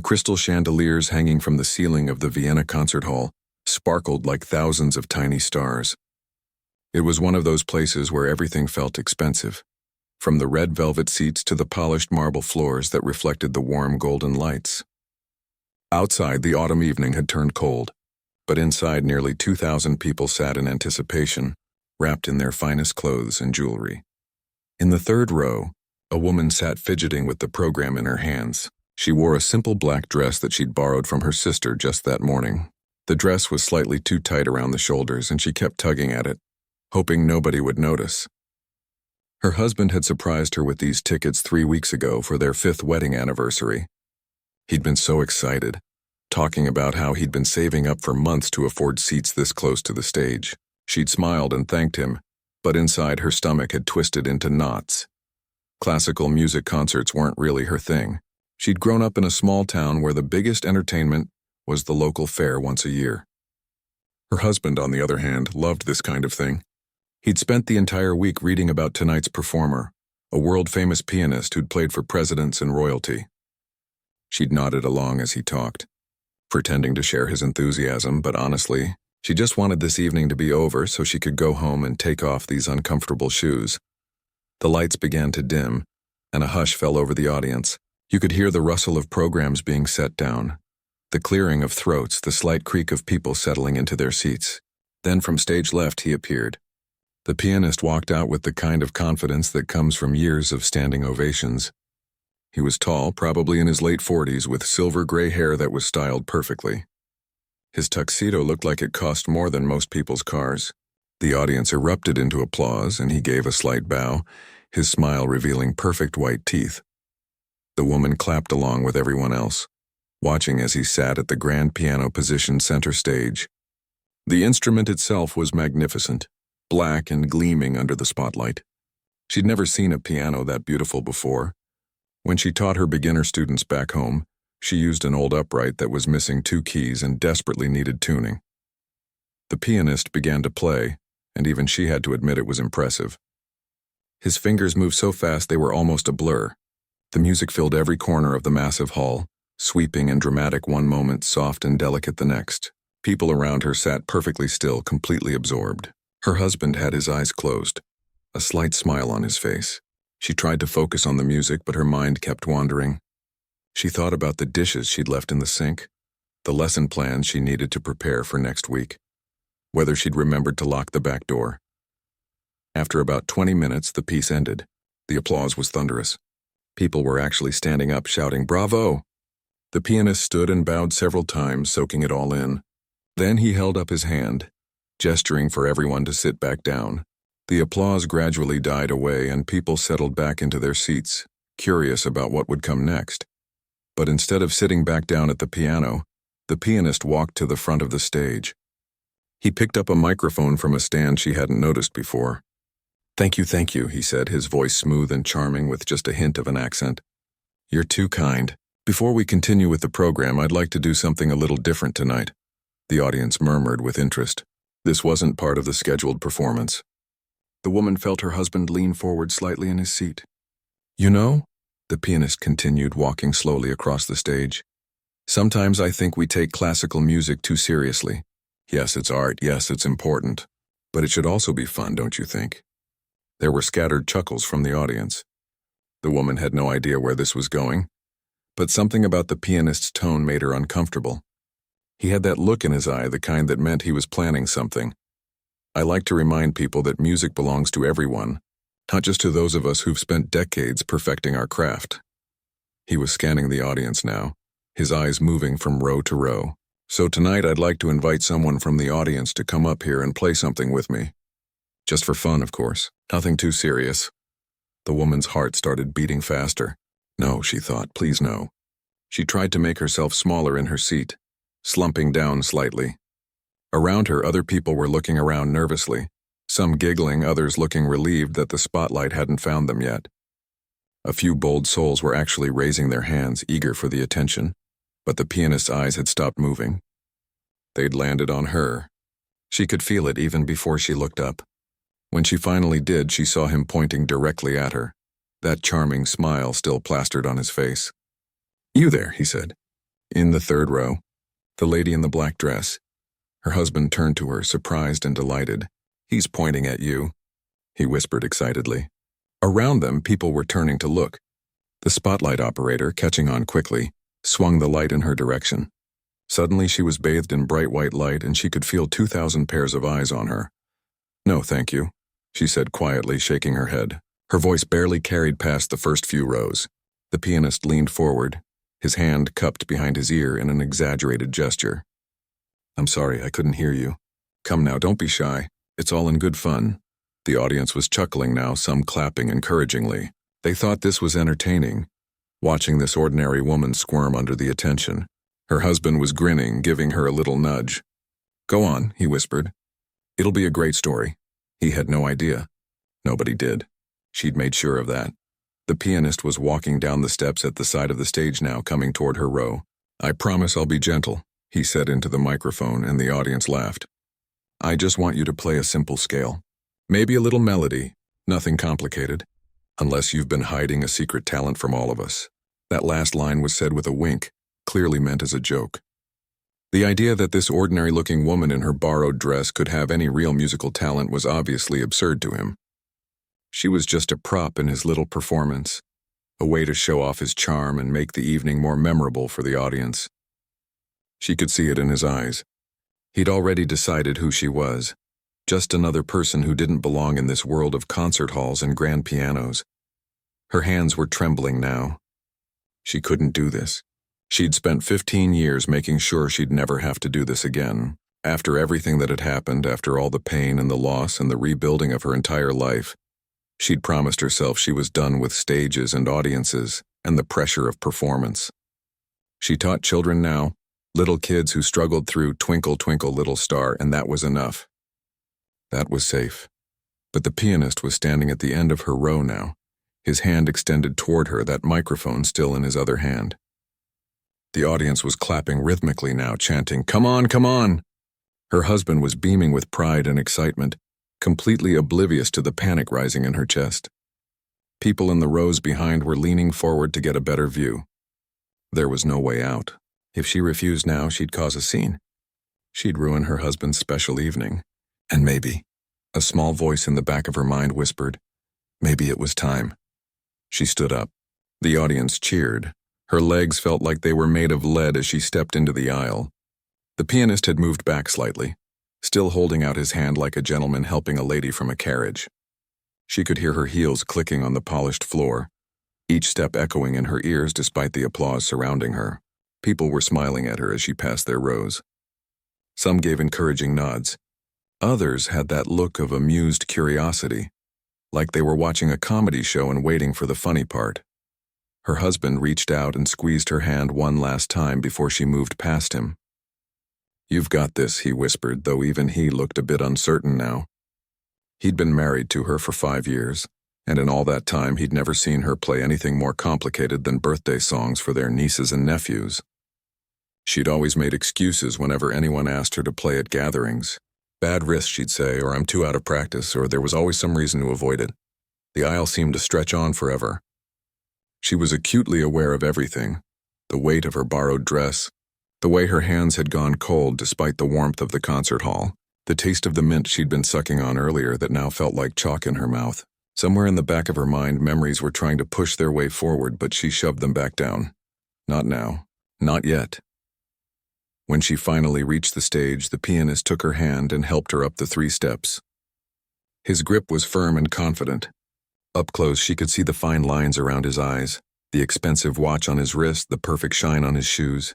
crystal chandeliers hanging from the ceiling of the Vienna concert hall sparkled like thousands of tiny stars. It was one of those places where everything felt expensive, from the red velvet seats to the polished marble floors that reflected the warm golden lights. Outside, the autumn evening had turned cold, but inside nearly 2,000 people sat in anticipation, wrapped in their finest clothes and jewelry. In the third row, a woman sat fidgeting with the program in her hands. She wore a simple black dress that she'd borrowed from her sister just that morning. The dress was slightly too tight around the shoulders, and she kept tugging at it, hoping nobody would notice. Her husband had surprised her with these tickets 3 weeks ago for their 5th wedding anniversary. He'd been so excited, talking about how he'd been saving up for months to afford seats this close to the stage. She'd smiled and thanked him, but inside her stomach had twisted into knots. Classical music concerts weren't really her thing. She'd grown up in a small town where the biggest entertainment was the local fair once a year. Her husband, on the other hand, loved this kind of thing. He'd spent the entire week reading about tonight's performer, a world-famous pianist who'd played for presidents and royalty. She'd nodded along as he talked, pretending to share his enthusiasm, but honestly, she just wanted this evening to be over so she could go home and take off these uncomfortable shoes. The lights began to dim, and a hush fell over the audience. You could hear the rustle of programs being set down, the clearing of throats, the slight creak of people settling into their seats. Then from stage left he appeared. The pianist walked out with the kind of confidence that comes from years of standing ovations. He was tall, probably in his late 40s, with silver gray hair that was styled perfectly. His tuxedo looked like it cost more than most people's cars. The audience erupted into applause, and he gave a slight bow, his smile revealing perfect white teeth. The woman clapped along with everyone else, watching as he sat at the grand piano positioned center stage. The instrument itself was magnificent, black and gleaming under the spotlight. She'd never seen a piano that beautiful before. When she taught her beginner students back home, she used an old upright that was missing 2 keys and desperately needed tuning. The pianist began to play, and even she had to admit it was impressive. His fingers moved so fast they were almost a blur. The music filled every corner of the massive hall, sweeping and dramatic one moment, soft and delicate the next. People around her sat perfectly still, completely absorbed. Her husband had his eyes closed, a slight smile on his face. She tried to focus on the music, but her mind kept wandering. She thought about the dishes she'd left in the sink, the lesson plans she needed to prepare for next week, whether she'd remembered to lock the back door. After about 20 minutes, the piece ended. The applause was thunderous. People were actually standing up, shouting, "Bravo!" The pianist stood and bowed several times, soaking it all in. Then he held up his hand, gesturing for everyone to sit back down. The applause gradually died away, and people settled back into their seats, curious about what would come next. But instead of sitting back down at the piano, the pianist walked to the front of the stage. He picked up a microphone from a stand she hadn't noticed before. Thank you, he said, his voice smooth and charming with just a hint of an accent. "You're too kind. Before we continue with the program, I'd like to do something a little different tonight." The audience murmured with interest. This wasn't part of the scheduled performance. The woman felt her husband lean forward slightly in his seat. "You know," the pianist continued, walking slowly across the stage, "sometimes I think we take classical music too seriously. Yes, it's art, yes, it's important, but it should also be fun, don't you think?" There were scattered chuckles from the audience. The woman had no idea where this was going, but something about the pianist's tone made her uncomfortable. He had that look in his eye, the kind that meant he was planning something. I like to remind people that music belongs to everyone, not just to those of us who've spent decades perfecting our craft. He was scanning the audience now, his eyes moving from row to row. "So tonight I'd like to invite someone from the audience to come up here and play something with me. Just for fun, of course. Nothing too serious." The woman's heart started beating faster. No, she thought, please no. She tried to make herself smaller in her seat, slumping down slightly. Around her, other people were looking around nervously, some giggling, others looking relieved that the spotlight hadn't found them yet. A few bold souls were actually raising their hands, eager for the attention, but the pianist's eyes had stopped moving. They'd landed on her. She could feel it even before she looked up. When she finally did, she saw him pointing directly at her, that charming smile still plastered on his face. "You there," he said. In the third row, the lady in the black dress. Her husband turned to her, surprised and delighted. "He's pointing at you," he whispered excitedly. Around them, people were turning to look. The spotlight operator, catching on quickly, swung the light in her direction. Suddenly she was bathed in bright white light and she could feel 2,000 pairs of eyes on her. "No, thank you," she said quietly, shaking her head. Her voice barely carried past the first few rows. The pianist leaned forward, his hand cupped behind his ear in an exaggerated gesture. "I'm sorry, I couldn't hear you. Come now, don't be shy. It's all in good fun." The audience was chuckling now, some clapping encouragingly. They thought this was entertaining, watching this ordinary woman squirm under the attention. Her husband was grinning, giving her a little nudge. "Go on," he whispered. "It'll be a great story." He had no idea. Nobody did. She'd made sure of that. The pianist was walking down the steps at the side of the stage now, coming toward her row. "I promise I'll be gentle," he said into the microphone, and the audience laughed. "I just want you to play a simple scale. Maybe a little melody, nothing complicated. Unless you've been hiding a secret talent from all of us." That last line was said with a wink, clearly meant as a joke. The idea that this ordinary-looking woman in her borrowed dress could have any real musical talent was obviously absurd to him. She was just a prop in his little performance, a way to show off his charm and make the evening more memorable for the audience. She could see it in his eyes. He'd already decided who she was. Just another person who didn't belong in this world of concert halls and grand pianos. Her hands were trembling now. She couldn't do this. She'd spent 15 years making sure she'd never have to do this again. After everything that had happened, after all the pain and the loss and the rebuilding of her entire life, she'd promised herself she was done with stages and audiences and the pressure of performance. She taught children now, little kids who struggled through Twinkle, Twinkle, Little Star, and that was enough. That was safe. But the pianist was standing at the end of her row now, his hand extended toward her, that microphone still in his other hand. The audience was clapping rhythmically now, chanting, "Come on, come on!" Her husband was beaming with pride and excitement, completely oblivious to the panic rising in her chest. People in the rows behind were leaning forward to get a better view. There was no way out. If she refused now, she'd cause a scene. She'd ruin her husband's special evening. And maybe, a small voice in the back of her mind whispered, maybe it was time. She stood up. The audience cheered. Her legs felt like they were made of lead as she stepped into the aisle. The pianist had moved back slightly, still holding out his hand like a gentleman helping a lady from a carriage. She could hear her heels clicking on the polished floor, each step echoing in her ears despite the applause surrounding her. People were smiling at her as she passed their rows. Some gave encouraging nods. Others had that look of amused curiosity, like they were watching a comedy show and waiting for the funny part. Her husband reached out and squeezed her hand one last time before she moved past him. "You've got this," he whispered, though even he looked a bit uncertain now. He'd been married to her for 5 years, and in all that time he'd never seen her play anything more complicated than birthday songs for their nieces and nephews. She'd always made excuses whenever anyone asked her to play at gatherings. Bad wrist, she'd say, or I'm too out of practice, or there was always some reason to avoid it. The aisle seemed to stretch on forever. She was acutely aware of everything, the weight of her borrowed dress, the way her hands had gone cold despite the warmth of the concert hall, the taste of the mint she'd been sucking on earlier that now felt like chalk in her mouth. Somewhere in the back of her mind, memories were trying to push their way forward, but she shoved them back down. Not now. Not yet. When she finally reached the stage, the pianist took her hand and helped her up the 3 steps. His grip was firm and confident. Up close, she could see the fine lines around his eyes, the expensive watch on his wrist, the perfect shine on his shoes.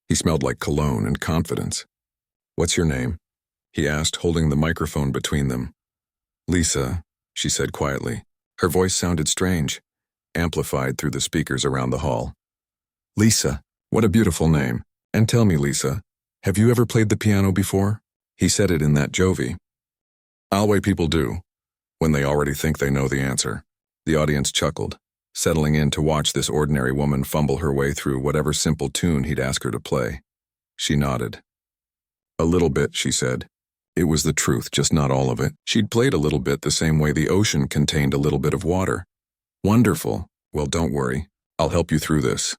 He smelled like cologne and confidence. "What's your name?" he asked, holding the microphone between them. "Lisa," she said quietly. Her voice sounded strange, amplified through the speakers around the hall. "Lisa, what a beautiful name. And tell me, Lisa, have you ever played the piano before?" He said it in that jovey way people do, when they already think they know the answer. The audience chuckled, settling in to watch this ordinary woman fumble her way through whatever simple tune he'd ask her to play. She nodded. "A little bit," she said. It was the truth, just not all of it. She'd played a little bit the same way the ocean contained a little bit of water. "Wonderful. Well, don't worry. I'll help you through this."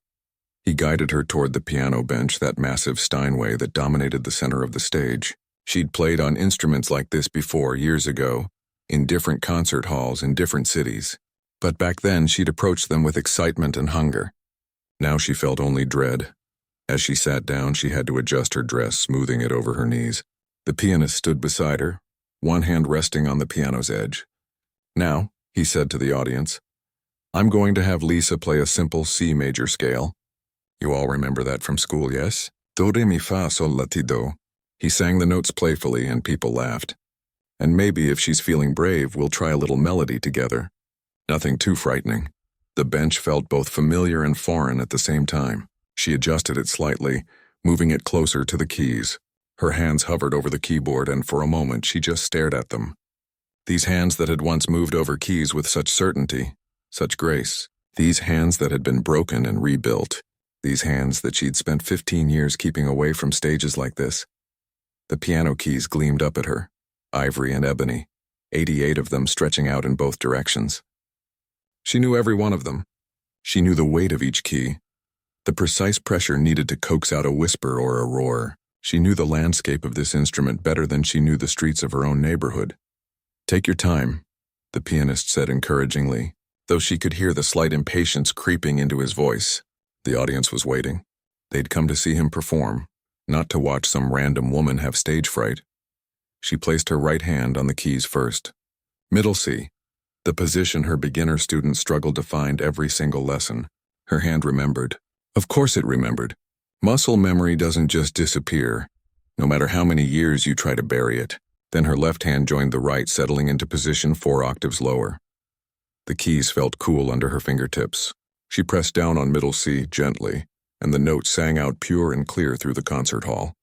He guided her toward the piano bench, that massive Steinway that dominated the center of the stage. She'd played on instruments like this before, years ago, in different concert halls in different cities. But back then, she'd approached them with excitement and hunger. Now she felt only dread. As she sat down, she had to adjust her dress, smoothing it over her knees. The pianist stood beside her, one hand resting on the piano's edge. "Now," he said to the audience, "I'm going to have Lisa play a simple C major scale. You all remember that from school, yes? Do, re, mi, fa, sol, la, ti, do." He sang the notes playfully and people laughed. "And maybe if she's feeling brave, we'll try a little melody together. Nothing too frightening." The bench felt both familiar and foreign at the same time. She adjusted it slightly, moving it closer to the keys. Her hands hovered over the keyboard, and for a moment she just stared at them. These hands that had once moved over keys with such certainty, such grace. These hands that had been broken and rebuilt. These hands that she'd spent 15 years keeping away from stages like this. The piano keys gleamed up at her, ivory and ebony, 88 of them stretching out in both directions. She knew every one of them. She knew the weight of each key, the precise pressure needed to coax out a whisper or a roar. She knew the landscape of this instrument better than she knew the streets of her own neighborhood. "Take your time," the pianist said encouragingly, though she could hear the slight impatience creeping into his voice. The audience was waiting. They'd come to see him perform, not to watch some random woman have stage fright. She placed her right hand on the keys first. Middle C, the position her beginner students struggled to find every single lesson. Her hand remembered. Of course it remembered. Muscle memory doesn't just disappear, no matter how many years you try to bury it. Then her left hand joined the right, settling into position 4 octaves lower. The keys felt cool under her fingertips. She pressed down on middle C gently, and the notes sang out pure and clear through the concert hall.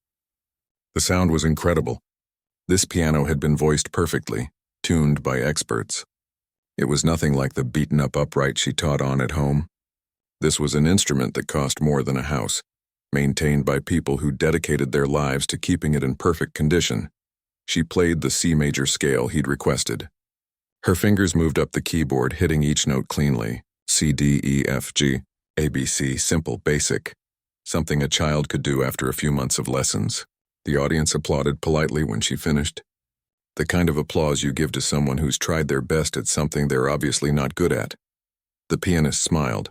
The sound was incredible. This piano had been voiced perfectly, tuned by experts. It was nothing like the beaten-up upright she taught on at home. This was an instrument that cost more than a house, maintained by people who dedicated their lives to keeping it in perfect condition. She played the C major scale he'd requested. Her fingers moved up the keyboard, hitting each note cleanly. C, D, E, F, G, A, B, C, simple, basic. Something a child could do after a few months of lessons. The audience applauded politely when she finished. The kind of applause you give to someone who's tried their best at something they're obviously not good at. The pianist smiled,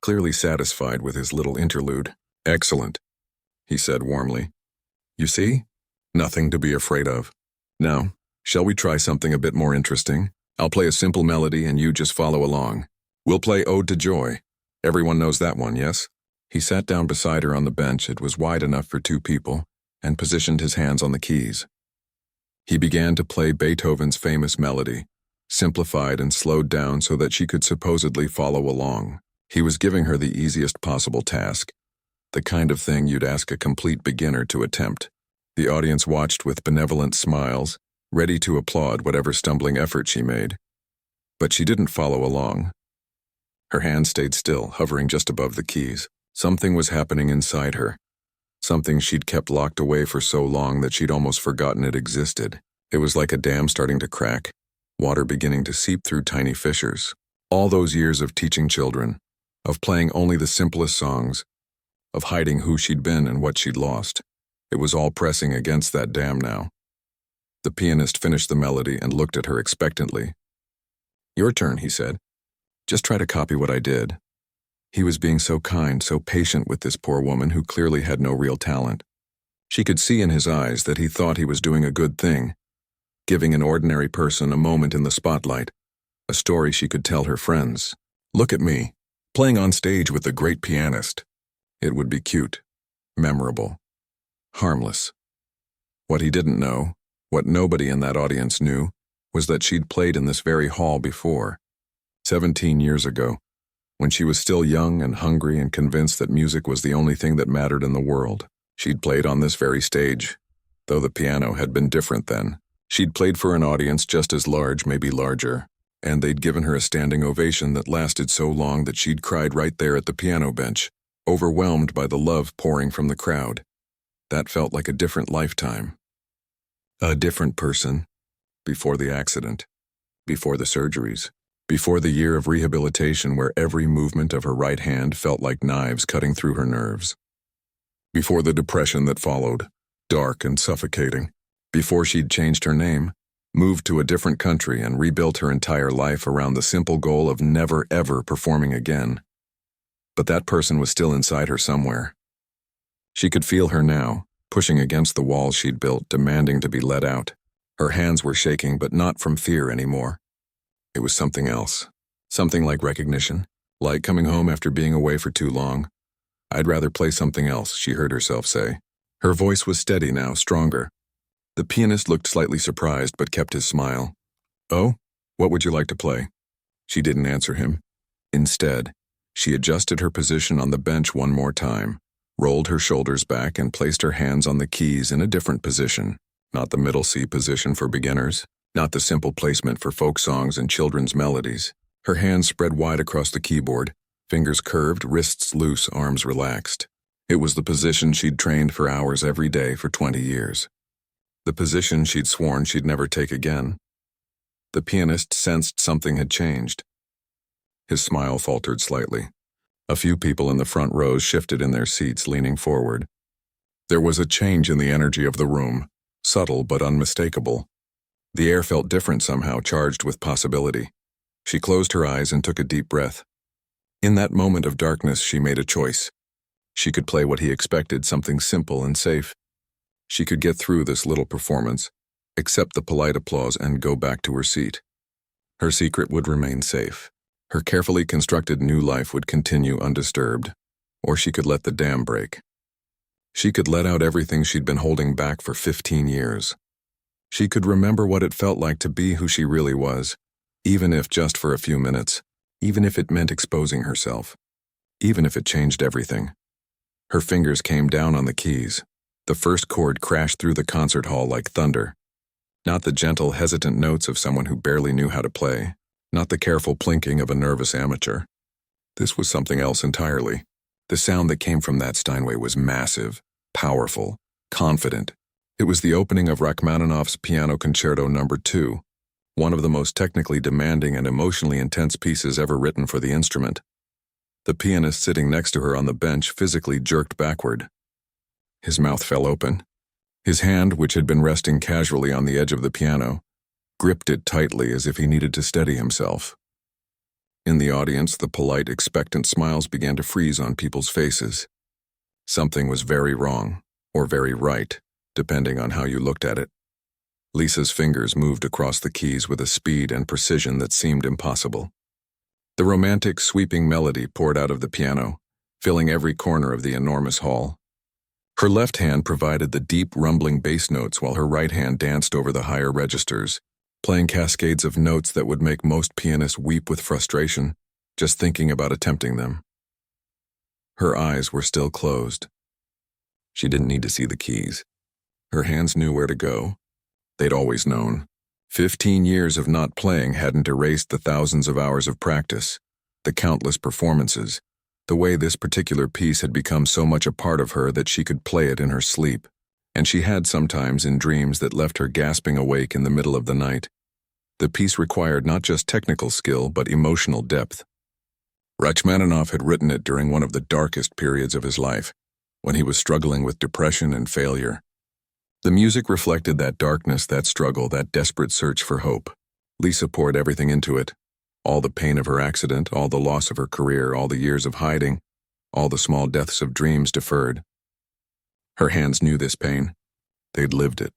clearly satisfied with his little interlude. "Excellent," he said warmly. "You see? Nothing to be afraid of. Now, shall we try something a bit more interesting? I'll play a simple melody and you just follow along. We'll play Ode to Joy. Everyone knows that one, yes?" He sat down beside her on the bench. It was wide enough for 2 people, and positioned his hands on the keys. He began to play Beethoven's famous melody, simplified and slowed down so that she could supposedly follow along. He was giving her the easiest possible task, the kind of thing you'd ask a complete beginner to attempt. The audience watched with benevolent smiles, ready to applaud whatever stumbling effort she made. But she didn't follow along. Her hand stayed still, hovering just above the keys. Something was happening inside her, something she'd kept locked away for so long that she'd almost forgotten it existed. It was like a dam starting to crack, water beginning to seep through tiny fissures. All those years of teaching children, of playing only the simplest songs, of hiding who she'd been and what she'd lost. It was all pressing against that dam now. The pianist finished the melody and looked at her expectantly. "Your turn," he said. "Just try to copy what I did." He was being so kind, so patient with this poor woman who clearly had no real talent. She could see in his eyes that he thought he was doing a good thing, giving an ordinary person a moment in the spotlight, a story she could tell her friends. "Look at me, playing on stage with the great pianist." It would be cute, memorable, harmless. What he didn't know, what nobody in that audience knew, was that she'd played in this very hall before, 17 years ago, when she was still young and hungry and convinced that music was the only thing that mattered in the world. She'd played on this very stage, though the piano had been different then. She'd played for an audience just as large, maybe larger, and they'd given her a standing ovation that lasted so long that she'd cried right there at the piano bench, overwhelmed by the love pouring from the crowd. That felt like a different lifetime. A different person, before the accident, before the surgeries. Before the year of rehabilitation where every movement of her right hand felt like knives cutting through her nerves. Before the depression that followed, dark and suffocating. Before she'd changed her name, moved to a different country and rebuilt her entire life around the simple goal of never ever performing again. But that person was still inside her somewhere. She could feel her now, pushing against the walls she'd built, demanding to be let out. Her hands were shaking, but not from fear anymore. It was something else. Something like recognition, like coming home after being away for too long. "I'd rather play something else," she heard herself say. Her voice was steady now, stronger. The pianist looked slightly surprised but kept his smile. "Oh, what would you like to play?" She didn't answer him. Instead, she adjusted her position on the bench one more time, rolled her shoulders back and placed her hands on the keys in a different position. Not the middle C position for beginners, not the simple placement for folk songs and children's melodies. Her hands spread wide across the keyboard, fingers curved, wrists loose, arms relaxed. It was the position she'd trained for hours every day for 20 years. The position she'd sworn she'd never take again. The pianist sensed something had changed. His smile faltered slightly. A few people in the front rows shifted in their seats, leaning forward. There was a change in the energy of the room, subtle but unmistakable. The air felt different somehow, charged with possibility. She closed her eyes and took a deep breath. In that moment of darkness, she made a choice. She could play what he expected, something simple and safe. She could get through this little performance, accept the polite applause, and go back to her seat. Her secret would remain safe. Her carefully constructed new life would continue undisturbed. Or she could let the dam break. She could let out everything she'd been holding back for 15 years. She could remember what it felt like to be who she really was, even if just for a few minutes, even if it meant exposing herself, even if it changed everything. Her fingers came down on the keys. The first chord crashed through the concert hall like thunder. Not the gentle, hesitant notes of someone who barely knew how to play, not the careful plinking of a nervous amateur. This was something else entirely. The sound that came from that Steinway was massive, powerful, confident. It was the opening of Rachmaninoff's Piano Concerto No. 2, one of the most technically demanding and emotionally intense pieces ever written for the instrument. The pianist sitting next to her on the bench physically jerked backward. His mouth fell open. His hand, which had been resting casually on the edge of the piano, gripped it tightly as if he needed to steady himself. In the audience, the polite, expectant smiles began to freeze on people's faces. Something was very wrong, or very right, depending on how you looked at it. Lisa's fingers moved across the keys with a speed and precision that seemed impossible. The romantic, sweeping melody poured out of the piano, filling every corner of the enormous hall. Her left hand provided the deep, rumbling bass notes while her right hand danced over the higher registers, playing cascades of notes that would make most pianists weep with frustration, just thinking about attempting them. Her eyes were still closed. She didn't need to see the keys. Her hands knew where to go. They'd always known. 15 years of not playing hadn't erased the thousands of hours of practice, the countless performances, the way this particular piece had become so much a part of her that she could play it in her sleep, and she had sometimes in dreams that left her gasping awake in the middle of the night. The piece required not just technical skill, but emotional depth. Rachmaninoff had written it during one of the darkest periods of his life, when he was struggling with depression and failure. The music reflected that darkness, that struggle, that desperate search for hope. Lisa poured everything into it. All the pain of her accident, all the loss of her career, all the years of hiding, all the small deaths of dreams deferred. Her hands knew this pain. They'd lived it.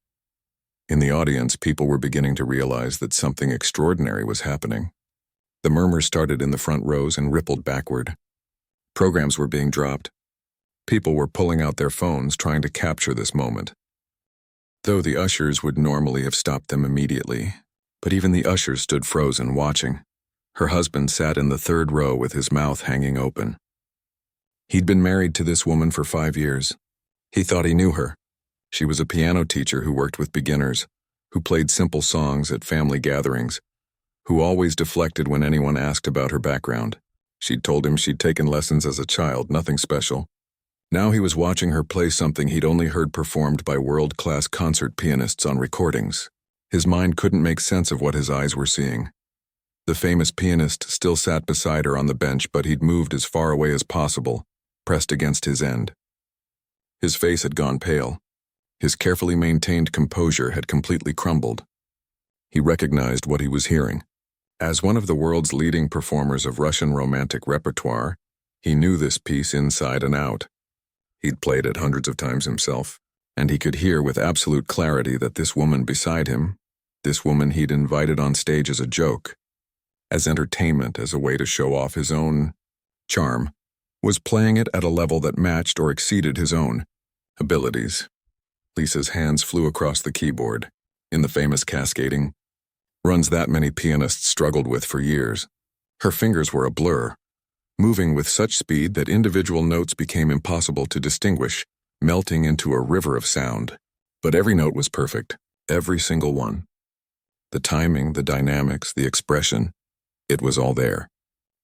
In the audience, people were beginning to realize that something extraordinary was happening. The murmurs started in the front rows and rippled backward. Programs were being dropped. People were pulling out their phones, trying to capture this moment. Though the ushers would normally have stopped them immediately, but even the ushers stood frozen, watching. Her husband sat in the third row with his mouth hanging open. He'd been married to this woman for 5 years. He thought he knew her. She was a piano teacher who worked with beginners, who played simple songs at family gatherings, who always deflected when anyone asked about her background. She'd told him she'd taken lessons as a child, nothing special. Now he was watching her play something he'd only heard performed by world-class concert pianists on recordings. His mind couldn't make sense of what his eyes were seeing. The famous pianist still sat beside her on the bench, but he'd moved as far away as possible, pressed against his end. His face had gone pale. His carefully maintained composure had completely crumbled. He recognized what he was hearing. As one of the world's leading performers of Russian romantic repertoire, he knew this piece inside and out. He'd played it hundreds of times himself, and he could hear with absolute clarity that this woman beside him, this woman he'd invited on stage as a joke, as entertainment, as a way to show off his own charm, was playing it at a level that matched or exceeded his own abilities. Lisa's hands flew across the keyboard, in the famous cascading runs that many pianists struggled with for years. Her fingers were a blur, moving with such speed that individual notes became impossible to distinguish, melting into a river of sound. But every note was perfect, every single one. The timing, the dynamics, the expression, it was all there.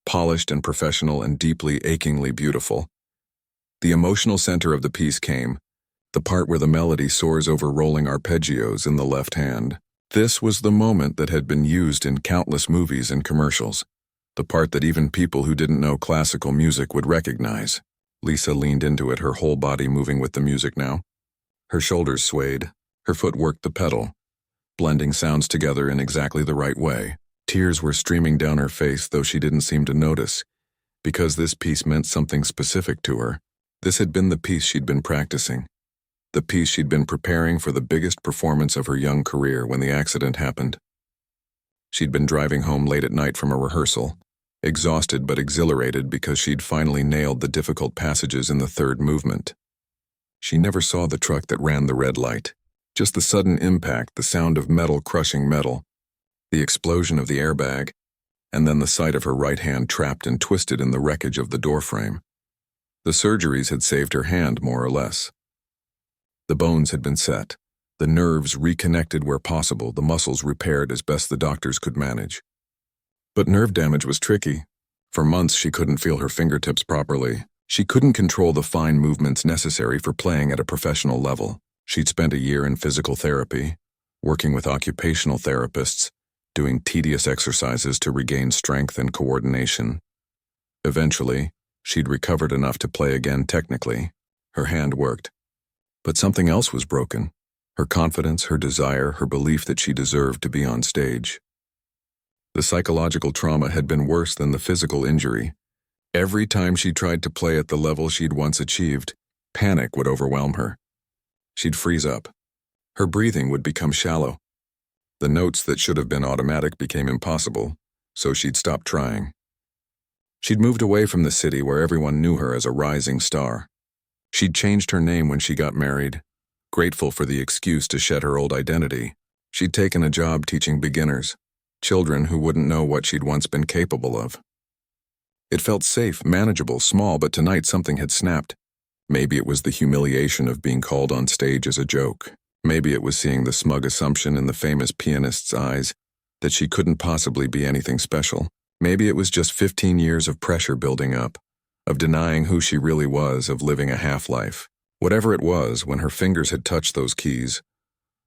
Polished and professional and deeply, achingly beautiful. The emotional center of the piece came, the part where the melody soars over rolling arpeggios in the left hand. This was the moment that had been used in countless movies and commercials, the part that even people who didn't know classical music would recognize. Lisa leaned into it, her whole body moving with the music now. Her shoulders swayed, her foot worked the pedal, blending sounds together in exactly the right way. Tears were streaming down her face, though she didn't seem to notice, because this piece meant something specific to her. This had been the piece she'd been practicing. The piece she'd been preparing for the biggest performance of her young career when the accident happened. She'd been driving home late at night from a rehearsal, exhausted but exhilarated because she'd finally nailed the difficult passages in the third movement. She never saw the truck that ran the red light, just the sudden impact, the sound of metal crushing metal, the explosion of the airbag, and then the sight of her right hand trapped and twisted in the wreckage of the doorframe. The surgeries had saved her hand, more or less. The bones had been set, the nerves reconnected where possible, the muscles repaired as best the doctors could manage. But nerve damage was tricky. For months she couldn't feel her fingertips properly. She couldn't control the fine movements necessary for playing at a professional level. She'd spent a year in physical therapy, working with occupational therapists, doing tedious exercises to regain strength and coordination. Eventually, she'd recovered enough to play again technically. Her hand worked. But something else was broken. Her confidence, her desire, her belief that she deserved to be on stage. The psychological trauma had been worse than the physical injury. Every time she tried to play at the level she'd once achieved, panic would overwhelm her. She'd freeze up. Her breathing would become shallow. The notes that should have been automatic became impossible, so she'd stop trying. She'd moved away from the city where everyone knew her as a rising star. She'd changed her name when she got married, grateful for the excuse to shed her old identity. She'd taken a job teaching beginners, children who wouldn't know what she'd once been capable of. It felt safe, manageable, small, but tonight something had snapped. Maybe it was the humiliation of being called on stage as a joke. Maybe it was seeing the smug assumption in the famous pianist's eyes that she couldn't possibly be anything special. Maybe it was just 15 years of pressure building up, of denying who she really was, of living a half-life. Whatever it was, when her fingers had touched those keys,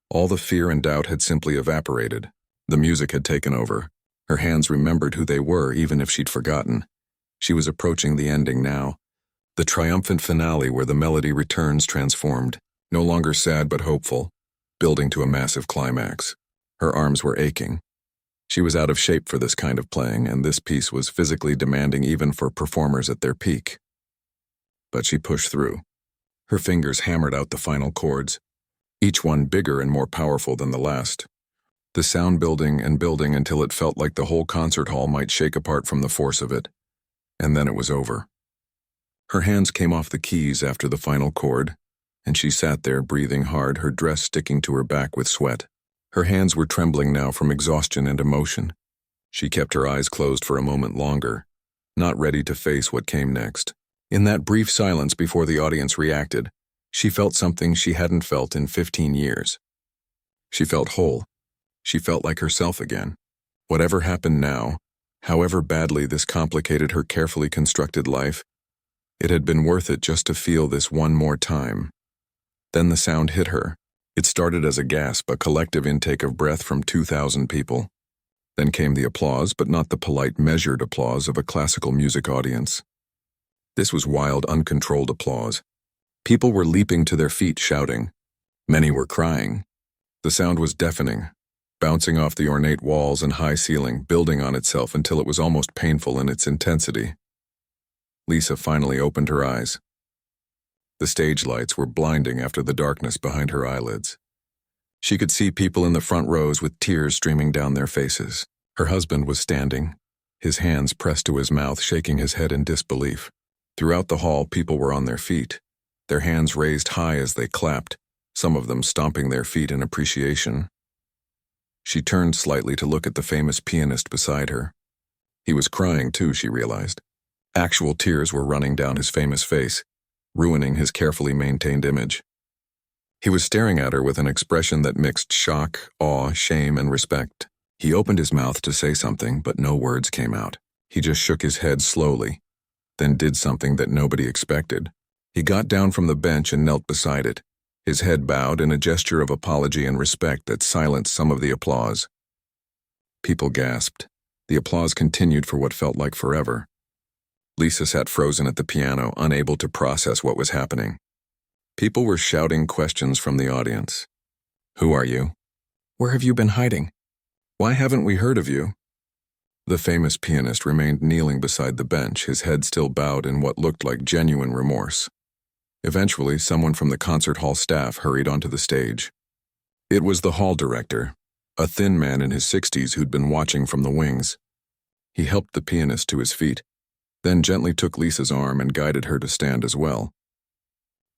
all the fear and doubt had simply evaporated. The music had taken over. Her hands remembered who they were, even if she'd forgotten. She was approaching the ending now, the triumphant finale where the melody returns transformed, no longer sad but hopeful, building to a massive climax. Her arms were aching. She was out of shape for this kind of playing, and this piece was physically demanding even for performers at their peak. But she pushed through. Her fingers hammered out the final chords, each one bigger and more powerful than the last. The sound building and building until it felt like the whole concert hall might shake apart from the force of it. And then it was over. Her hands came off the keys after the final chord, and she sat there breathing hard, her dress sticking to her back with sweat. Her hands were trembling now from exhaustion and emotion. She kept her eyes closed for a moment longer, not ready to face what came next. In that brief silence before the audience reacted, she felt something she hadn't felt in 15 years. She felt whole. She felt like herself again. Whatever happened now, however badly this complicated her carefully constructed life, it had been worth it just to feel this one more time. Then the sound hit her. It started as a gasp, a collective intake of breath from 2,000 people. Then came the applause, but not the polite, measured applause of a classical music audience. This was wild, uncontrolled applause. People were leaping to their feet, shouting. Many were crying. The sound was deafening, bouncing off the ornate walls and high ceiling, building on itself until it was almost painful in its intensity. Lisa finally opened her eyes. The stage lights were blinding after the darkness behind her eyelids. She could see people in the front rows with tears streaming down their faces. Her husband was standing, his hands pressed to his mouth, shaking his head in disbelief. Throughout the hall, people were on their feet, their hands raised high as they clapped, some of them stomping their feet in appreciation. She turned slightly to look at the famous pianist beside her. He was crying too, she realized. Actual tears were running down his famous face, ruining his carefully maintained image. He was staring at her with an expression that mixed shock, awe, shame, and respect. He opened his mouth to say something, but no words came out. He just shook his head slowly, then did something that nobody expected. He got down from the bench and knelt beside it, his head bowed in a gesture of apology and respect that silenced some of the applause. People gasped. The applause continued for what felt like forever. Lisa sat frozen at the piano, unable to process what was happening. People were shouting questions from the audience. Who are you? Where have you been hiding? Why haven't we heard of you? The famous pianist remained kneeling beside the bench, his head still bowed in what looked like genuine remorse. Eventually, someone from the concert hall staff hurried onto the stage. It was the hall director, a thin man in his 60s who'd been watching from the wings. He helped the pianist to his feet, then gently took Lisa's arm and guided her to stand as well.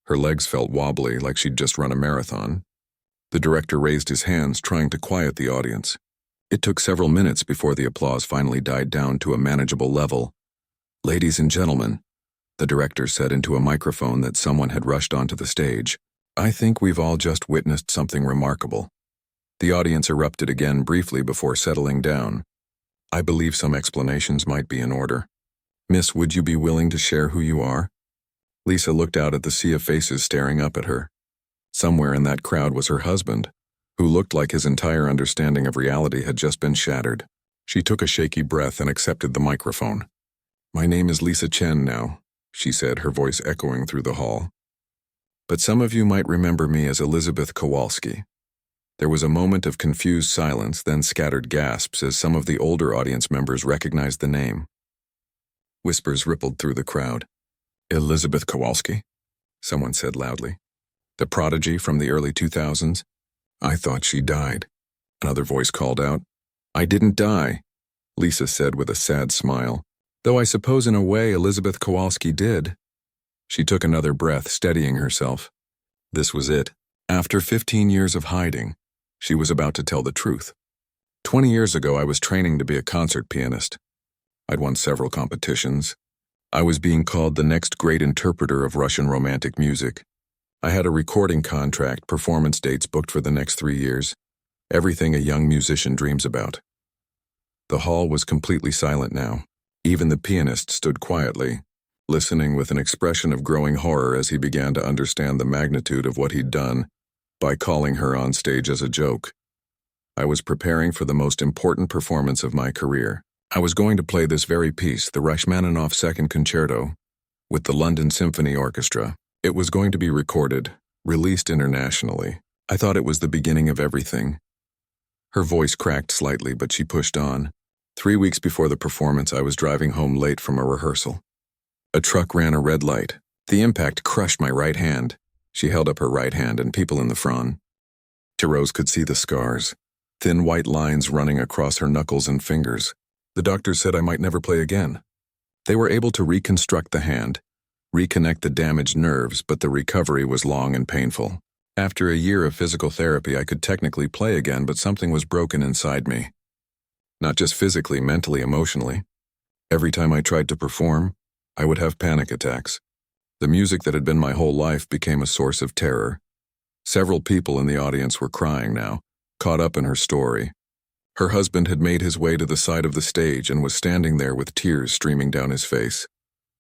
Her legs felt wobbly, like she'd just run a marathon. The director raised his hands, trying to quiet the audience. It took several minutes before the applause finally died down to a manageable level. "Ladies and gentlemen," the director said into a microphone that someone had rushed onto the stage, "I think we've all just witnessed something remarkable." The audience erupted again briefly before settling down. "I believe some explanations might be in order. Miss, would you be willing to share who you are?" Lisa looked out at the sea of faces staring up at her. Somewhere in that crowd was her husband, who looked like his entire understanding of reality had just been shattered. She took a shaky breath and accepted the microphone. "My name is Lisa Chen now," she said, her voice echoing through the hall. "But some of you might remember me as Elizabeth Kowalski." There was a moment of confused silence, then scattered gasps as some of the older audience members recognized the name. Whispers rippled through the crowd. "Elizabeth Kowalski?" someone said loudly. "The prodigy from the early 2000s? I thought she died." Another voice called out. "I didn't die," Lisa said with a sad smile. "Though I suppose in a way Elizabeth Kowalski did." She took another breath, steadying herself. This was it. After 15 years of hiding, she was about to tell the truth. 20 years ago, I was training to be a concert pianist. I'd won several competitions. I was being called the next great interpreter of Russian Romantic music. I had a recording contract, performance dates booked for the next 3 years. Everything a young musician dreams about. The hall was completely silent now. Even the pianist stood quietly, listening with an expression of growing horror as he began to understand the magnitude of what he'd done by calling her on stage as a joke. I was preparing for the most important performance of my career. I was going to play this very piece, the Rachmaninoff Second Concerto, with the London Symphony Orchestra. It was going to be recorded, released internationally. I thought it was the beginning of everything. Her voice cracked slightly, but she pushed on. 3 weeks before the performance, I was driving home late from a rehearsal. A truck ran a red light. The impact crushed my right hand. She held up her right hand, and people in the front. Rose could see the scars, thin white lines running across her knuckles and fingers. The doctors said I might never play again. They were able to reconstruct the hand, reconnect the damaged nerves, but the recovery was long and painful. After a year of physical therapy, I could technically play again, but something was broken inside me. Not just physically, mentally, emotionally. Every time I tried to perform, I would have panic attacks. The music that had been my whole life became a source of terror. Several people in the audience were crying now, caught up in her story. Her husband had made his way to the side of the stage and was standing there with tears streaming down his face,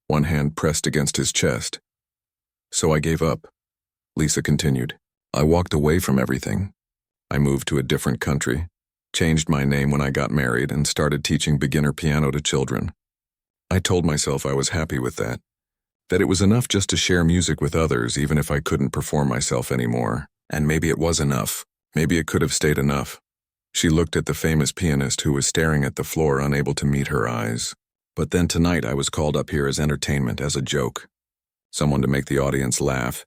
one hand pressed against his chest. "So I gave up," Lisa continued. "I walked away from everything. I moved to a different country. Changed my name when I got married and started teaching beginner piano to children. I told myself I was happy with that it was enough just to share music with others even if I couldn't perform myself anymore. And maybe it was enough. Maybe it could have stayed enough. She looked at the famous pianist who was staring at the floor, unable to meet her eyes. But then tonight I was called up here as entertainment, as a joke. Someone to make the audience laugh.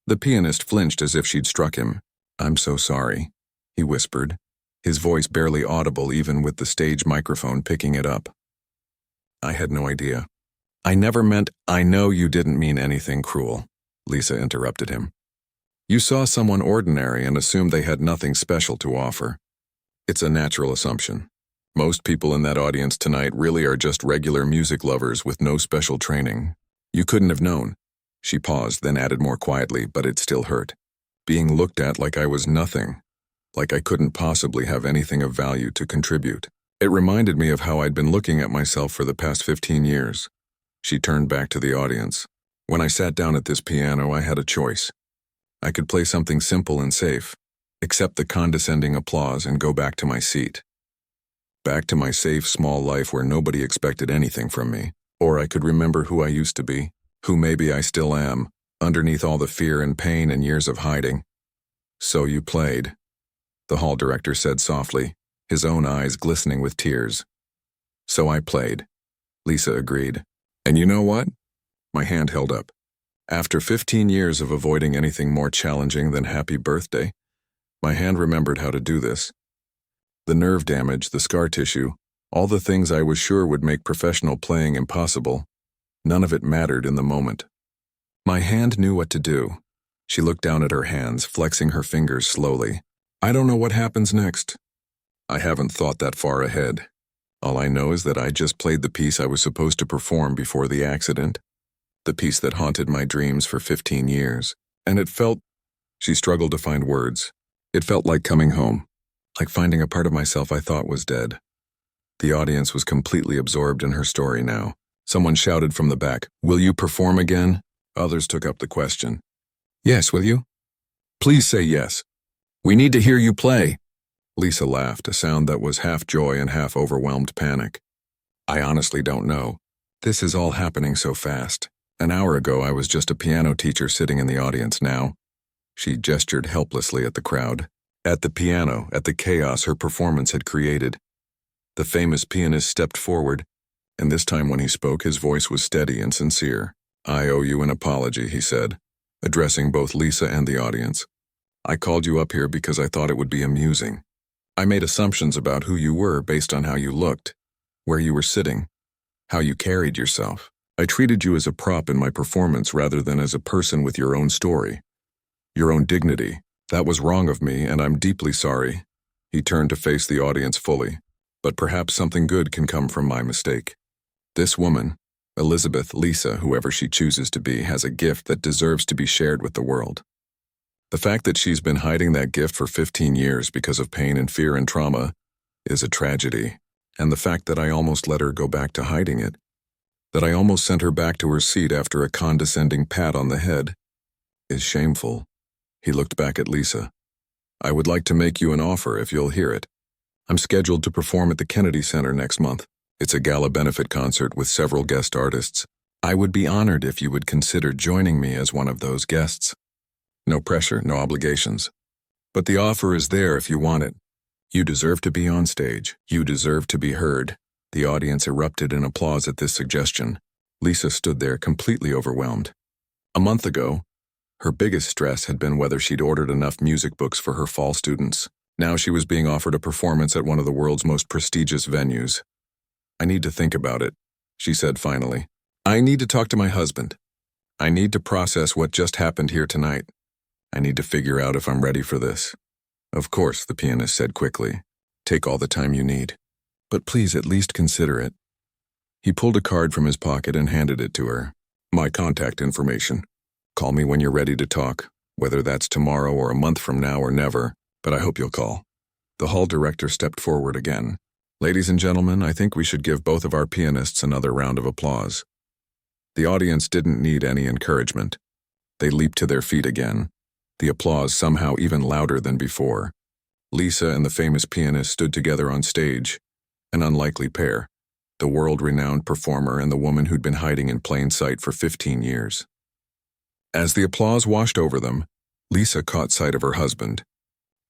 The pianist flinched as if she'd struck him. "I'm so sorry," he whispered, his voice barely audible even with the stage microphone picking it up. "I had no idea. I never meant—" "I know you didn't mean anything cruel," Lisa interrupted him. "You saw someone ordinary and assumed they had nothing special to offer. It's a natural assumption. Most people in that audience tonight really are just regular music lovers with no special training. You couldn't have known." She paused, then added more quietly, "But it still hurt. Being looked at like I was nothing, like I couldn't possibly have anything of value to contribute. It reminded me of how I'd been looking at myself for the past 15 years. She turned back to the audience. "When I sat down at this piano, I had a choice. I could play something simple and safe, accept the condescending applause, and go back to my seat. Back to my safe, small life where nobody expected anything from me. Or I could remember who I used to be, who maybe I still am, underneath all the fear and pain and years of hiding." "So you played," the hall director said softly, his own eyes glistening with tears. "So I played," Lisa agreed. "And you know what?" My hand held up. After 15 years of avoiding anything more challenging than happy birthday, my hand remembered how to do this. The nerve damage, the scar tissue, all the things I was sure would make professional playing impossible, none of it mattered in the moment. My hand knew what to do. She looked down at her hands, flexing her fingers slowly. "I don't know what happens next. I haven't thought that far ahead. All I know is that I just played the piece I was supposed to perform before the accident, the piece that haunted my dreams for 15 years. And it felt—" She struggled to find words. "It felt like coming home, like finding a part of myself I thought was dead." The audience was completely absorbed in her story now. Someone shouted from the back, "Will you perform again?" Others took up the question. "Yes, will you? Please say yes. We need to hear you play." Lisa laughed, a sound that was half joy and half overwhelmed panic. "I honestly don't know. This is all happening so fast. An hour ago I was just a piano teacher sitting in the audience now." She gestured helplessly at the crowd, at the piano, at the chaos her performance had created. The famous pianist stepped forward, and this time when he spoke his voice was steady and sincere. "I owe you an apology," he said, addressing both Lisa and the audience. "I called you up here because I thought it would be amusing. I made assumptions about who you were based on how you looked, where you were sitting, how you carried yourself. I treated you as a prop in my performance rather than as a person with your own story, your own dignity. That was wrong of me, and I'm deeply sorry." He turned to face the audience fully. "But perhaps something good can come from my mistake. This woman, Elizabeth, Lisa, whoever she chooses to be, has a gift that deserves to be shared with the world. The fact that she's been hiding that gift for 15 years because of pain and fear and trauma is a tragedy. And the fact that I almost let her go back to hiding it, that I almost sent her back to her seat after a condescending pat on the head, is shameful." He looked back at Lisa. "I would like to make you an offer if you'll hear it. I'm scheduled to perform at the Kennedy Center next month. It's a gala benefit concert with several guest artists. I would be honored if you would consider joining me as one of those guests. No pressure, no obligations. But the offer is there if you want it. You deserve to be on stage. You deserve to be heard." The audience erupted in applause at this suggestion. Lisa stood there completely overwhelmed. A month ago, her biggest stress had been whether she'd ordered enough music books for her fall students. Now she was being offered a performance at one of the world's most prestigious venues. "I need to think about it," she said finally. "I need to talk to my husband. I need to process what just happened here tonight. I need to figure out if I'm ready for this." "Of course," the pianist said quickly. "Take all the time you need. But please at least consider it." He pulled a card from his pocket and handed it to her. "My contact information. Call me when you're ready to talk, whether that's tomorrow or a month from now or never, but I hope you'll call." The hall director stepped forward again. "Ladies and gentlemen, I think we should give both of our pianists another round of applause." The audience didn't need any encouragement. They leaped to their feet again, the applause somehow even louder than before. Lisa and the famous pianist stood together on stage, an unlikely pair, the world-renowned performer and the woman who'd been hiding in plain sight for 15 years. As the applause washed over them, Lisa caught sight of her husband.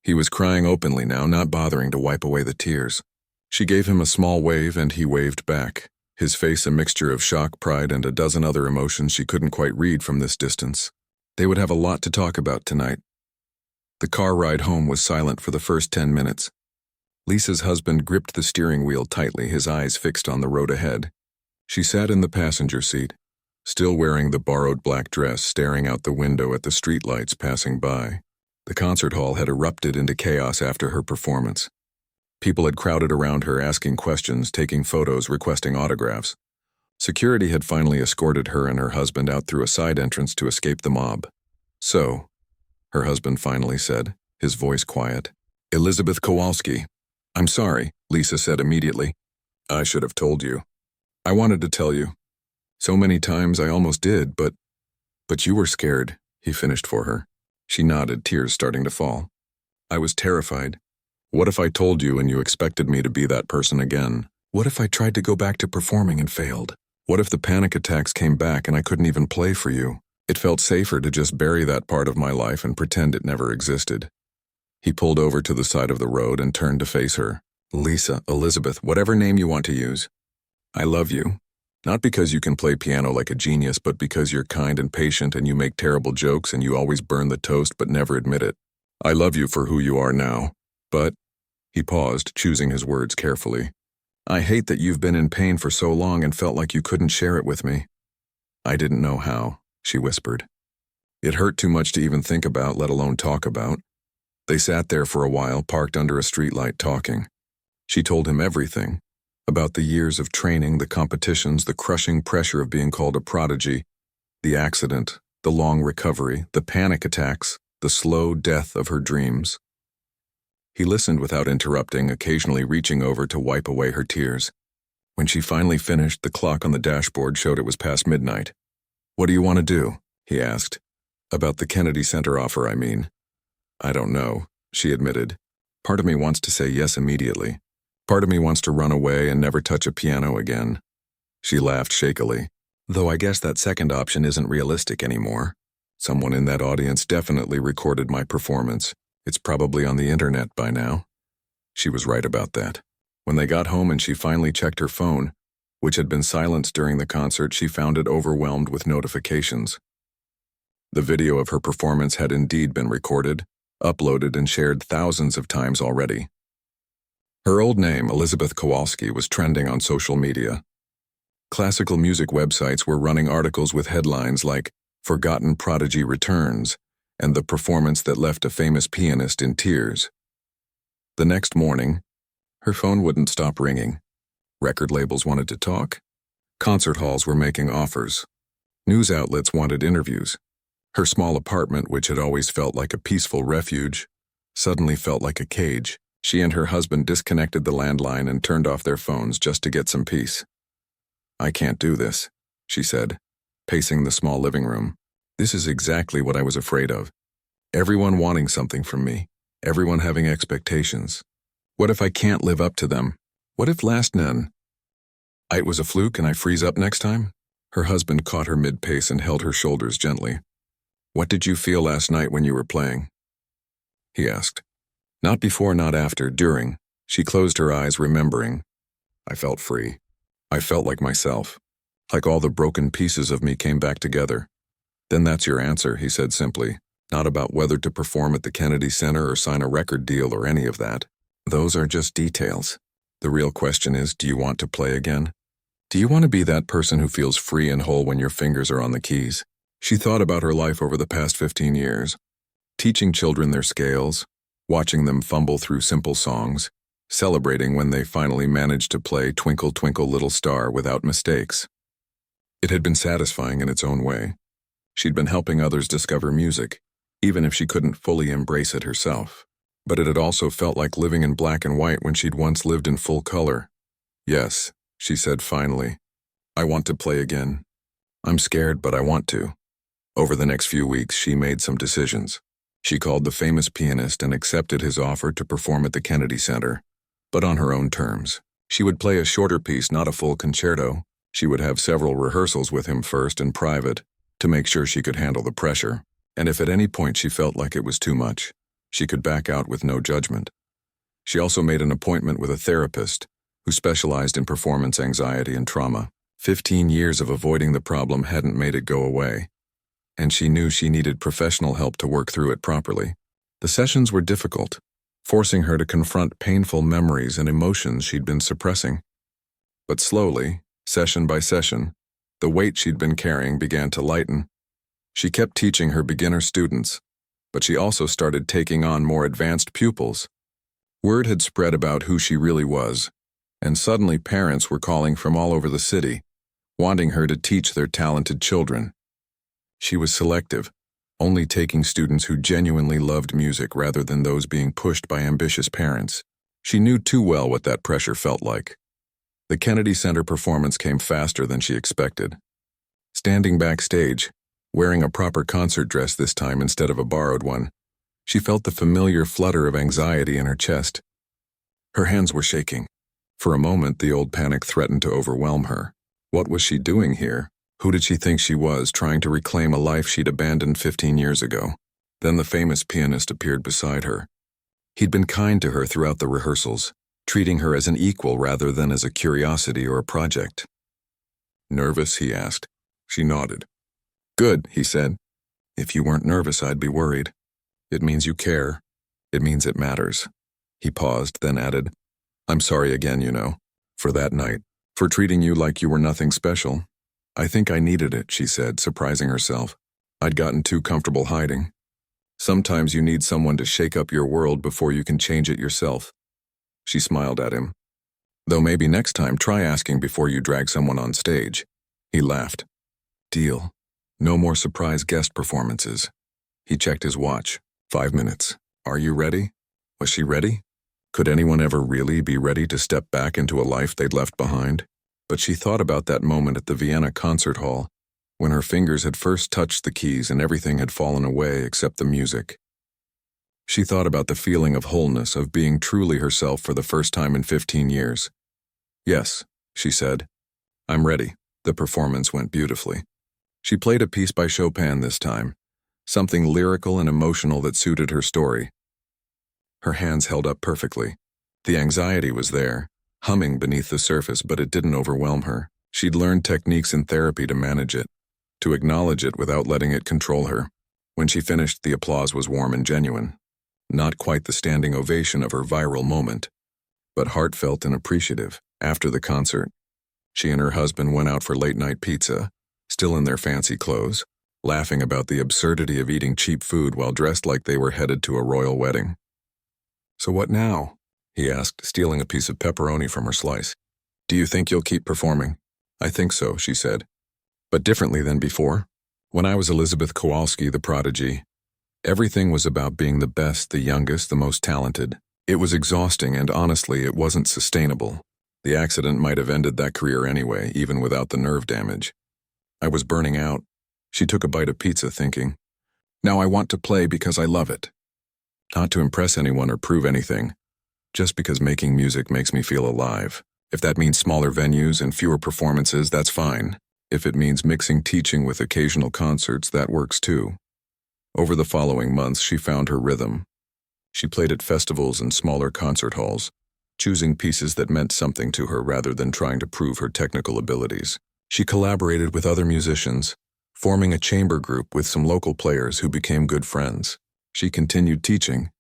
He was crying openly now, not bothering to wipe away the tears. She gave him a small wave and he waved back, his face a mixture of shock, pride, and a dozen other emotions she couldn't quite read from this distance. They would have a lot to talk about tonight. The car ride home was silent for the first 10 minutes. Lisa's husband gripped the steering wheel tightly, his eyes fixed on the road ahead. She sat in the passenger seat, still wearing the borrowed black dress, staring out the window at the streetlights passing by. The concert hall had erupted into chaos after her performance. People had crowded around her, asking questions, taking photos, requesting autographs. Security had finally escorted her and her husband out through a side entrance to escape the mob. "So," her husband finally said, his voice quiet. "Elizabeth Kowalski." "I'm sorry," Lisa said immediately. "I should have told you. I wanted to tell you. So many times I almost did, but you were scared," he finished for her. She nodded, tears starting to fall. "I was terrified. What if I told you and you expected me to be that person again? What if I tried to go back to performing and failed? What if the panic attacks came back and I couldn't even play for you? It felt safer to just bury that part of my life and pretend it never existed." He pulled over to the side of the road and turned to face her. "Lisa, Elizabeth, whatever name you want to use. I love you. Not because you can play piano like a genius, but because you're kind and patient and you make terrible jokes and you always burn the toast but never admit it. I love you for who you are now. But," he paused, choosing his words carefully, "I hate that you've been in pain for so long and felt like you couldn't share it with me." "I didn't know how," she whispered. It hurt too much to even think about, let alone talk about. They sat there for a while, parked under a streetlight, talking. She told him everything. About the years of training, the competitions, the crushing pressure of being called a prodigy, the accident, the long recovery, the panic attacks, the slow death of her dreams. He listened without interrupting, occasionally reaching over to wipe away her tears. When she finally finished, the clock on the dashboard showed it was past midnight. "What do you want to do?" he asked. "About the Kennedy Center offer, I mean." "I don't know," she admitted. "Part of me wants to say yes immediately. Part of me wants to run away and never touch a piano again." She laughed shakily. "Though I guess that second option isn't realistic anymore. Someone in that audience definitely recorded my performance. It's probably on the internet by now." She was right about that. When they got home and she finally checked her phone, which had been silenced during the concert, she found it overwhelmed with notifications. The video of her performance had indeed been recorded, uploaded, and shared thousands of times already. Her old name, Elizabeth Kowalski, was trending on social media. Classical music websites were running articles with headlines like "Forgotten Prodigy Returns" and "The Performance That Left a Famous Pianist in Tears." The next morning, her phone wouldn't stop ringing. Record labels wanted to talk. Concert halls were making offers. News outlets wanted interviews. Her small apartment, which had always felt like a peaceful refuge, suddenly felt like a cage. She and her husband disconnected the landline and turned off their phones just to get some peace. "I can't do this," she said, pacing the small living room. "This is exactly what I was afraid of. Everyone wanting something from me. Everyone having expectations. What if I can't live up to them? What if it was a fluke and I freeze up next time?" Her husband caught her mid-pace and held her shoulders gently. "What did you feel last night when you were playing?" he asked. "Not before, not after, during." She closed her eyes, remembering. "I felt free. I felt like myself. Like all the broken pieces of me came back together." "Then that's your answer," he said simply. "Not about whether to perform at the Kennedy Center or sign a record deal or any of that. Those are just details. The real question is, do you want to play again? Do you want to be that person who feels free and whole when your fingers are on the keys?" She thought about her life over the past 15 years. Teaching children their scales, watching them fumble through simple songs, celebrating when they finally managed to play "Twinkle, Twinkle, Little Star" without mistakes. It had been satisfying in its own way. She'd been helping others discover music, even if she couldn't fully embrace it herself. But it had also felt like living in black and white when she'd once lived in full color. "Yes," she said finally. "I want to play again. I'm scared, but I want to." Over the next few weeks, she made some decisions. She called the famous pianist and accepted his offer to perform at the Kennedy Center, but on her own terms. She would play a shorter piece, not a full concerto. She would have several rehearsals with him first in private to make sure she could handle the pressure, and if at any point she felt like it was too much, she could back out with no judgment. She also made an appointment with a therapist who specialized in performance anxiety and trauma. 15 years of avoiding the problem hadn't made it go away, and she knew she needed professional help to work through it properly. The sessions were difficult, forcing her to confront painful memories and emotions she'd been suppressing. But slowly, session by session, the weight she'd been carrying began to lighten. She kept teaching her beginner students, but she also started taking on more advanced pupils. Word had spread about who she really was, and suddenly parents were calling from all over the city, wanting her to teach their talented children. She was selective, only taking students who genuinely loved music rather than those being pushed by ambitious parents. She knew too well what that pressure felt like. The Kennedy Center performance came faster than she expected. Standing backstage, wearing a proper concert dress this time instead of a borrowed one, she felt the familiar flutter of anxiety in her chest. Her hands were shaking. For a moment, the old panic threatened to overwhelm her. What was she doing here? Who did she think she was, trying to reclaim a life she'd abandoned 15 years ago? Then the famous pianist appeared beside her. He'd been kind to her throughout the rehearsals, treating her as an equal rather than as a curiosity or a project. "Nervous?" he asked. She nodded. "Good," he said. "If you weren't nervous, I'd be worried. It means you care. It means it matters." He paused, then added, "I'm sorry again, for that night, for treating you like you were nothing special. I think I needed it," she said, surprising herself. "I'd gotten too comfortable hiding. Sometimes you need someone to shake up your world before you can change it yourself." She smiled at him. "Though maybe next time try asking before you drag someone on stage." He laughed. "Deal. No more surprise guest performances." He checked his watch. 5 minutes. "Are you ready?" Was she ready? Could anyone ever really be ready to step back into a life they'd left behind? But she thought about that moment at the Vienna concert hall, when her fingers had first touched the keys and everything had fallen away except the music. She thought about the feeling of wholeness, of being truly herself for the first time in 15 years. "Yes," she said. "I'm ready." The performance went beautifully. She played a piece by Chopin this time, something lyrical and emotional that suited her story. Her hands held up perfectly. The anxiety was there, humming beneath the surface, but it didn't overwhelm her. She'd learned techniques in therapy to manage it, to acknowledge it without letting it control her. When she finished, the applause was warm and genuine. Not quite the standing ovation of her viral moment, but heartfelt and appreciative. After the concert, she and her husband went out for late-night pizza, still in their fancy clothes, laughing about the absurdity of eating cheap food while dressed like they were headed to a royal wedding. "So what now?" he asked, stealing a piece of pepperoni from her slice. "Do you think you'll keep performing?" "I think so," she said. "But differently than before? When I was Elizabeth Kowalski, the prodigy, everything was about being the best, the youngest, the most talented. It was exhausting, and honestly, it wasn't sustainable. The accident might have ended that career anyway, even without the nerve damage. I was burning out." She took a bite of pizza, thinking, "Now I want to play because I love it. Not to impress anyone or prove anything, just because making music makes me feel alive. If that means smaller venues and fewer performances, that's fine. If it means mixing teaching with occasional concerts, that works too." Over the following months, she found her rhythm. She played at festivals and smaller concert halls, choosing pieces that meant something to her rather than trying to prove her technical abilities. She collaborated with other musicians, forming a chamber group with some local players who became good friends. She continued teaching,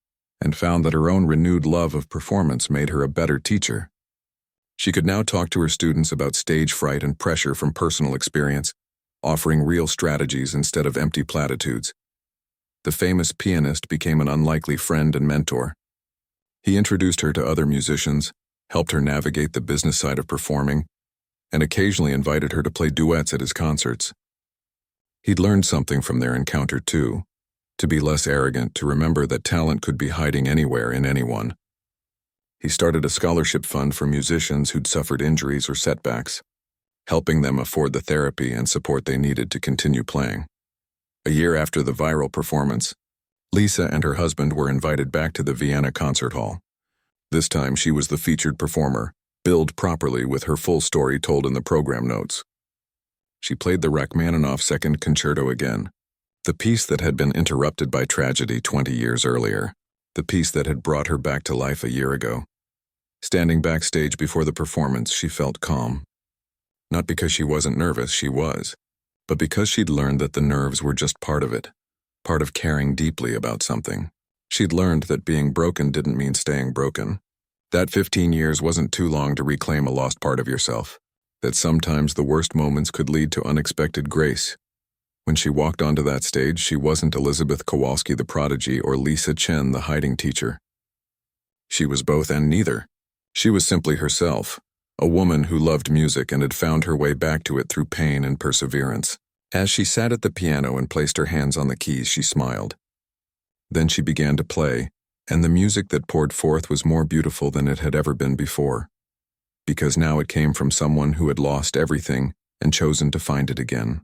and found that her own renewed love of performance made her a better teacher. She could now talk to her students about stage fright and pressure from personal experience, offering real strategies instead of empty platitudes. The famous pianist became an unlikely friend and mentor. He introduced her to other musicians, helped her navigate the business side of performing, and occasionally invited her to play duets at his concerts. He'd learned something from their encounter too, to be less arrogant, to remember that talent could be hiding anywhere in anyone. He started a scholarship fund for musicians who'd suffered injuries or setbacks, helping them afford the therapy and support they needed to continue playing. A year after the viral performance, Lisa and her husband were invited back to the Vienna concert hall. This time she was the featured performer, billed properly with her full story told in the program notes. She played the Rachmaninoff Second Concerto again, the piece that had been interrupted by tragedy 20 years earlier, the piece that had brought her back to life a year ago. Standing backstage before the performance, she felt calm. Not because she wasn't nervous, she was, but because she'd learned that the nerves were just part of it, part of caring deeply about something. She'd learned that being broken didn't mean staying broken, that 15 years wasn't too long to reclaim a lost part of yourself, that sometimes the worst moments could lead to unexpected grace. When she walked onto that stage, she wasn't Elizabeth Kowalski the prodigy or Lisa Chen the hiding teacher. She was both and neither. She was simply herself, a woman who loved music and had found her way back to it through pain and perseverance. As she sat at the piano and placed her hands on the keys, she smiled. Then she began to play, and the music that poured forth was more beautiful than it had ever been before, because now it came from someone who had lost everything and chosen to find it again.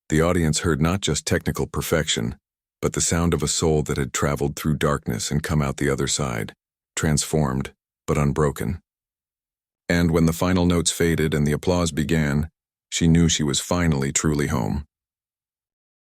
The audience heard not just technical perfection, but the sound of a soul that had traveled through darkness and come out the other side, transformed, but unbroken. And when the final notes faded and the applause began, she knew she was finally truly home.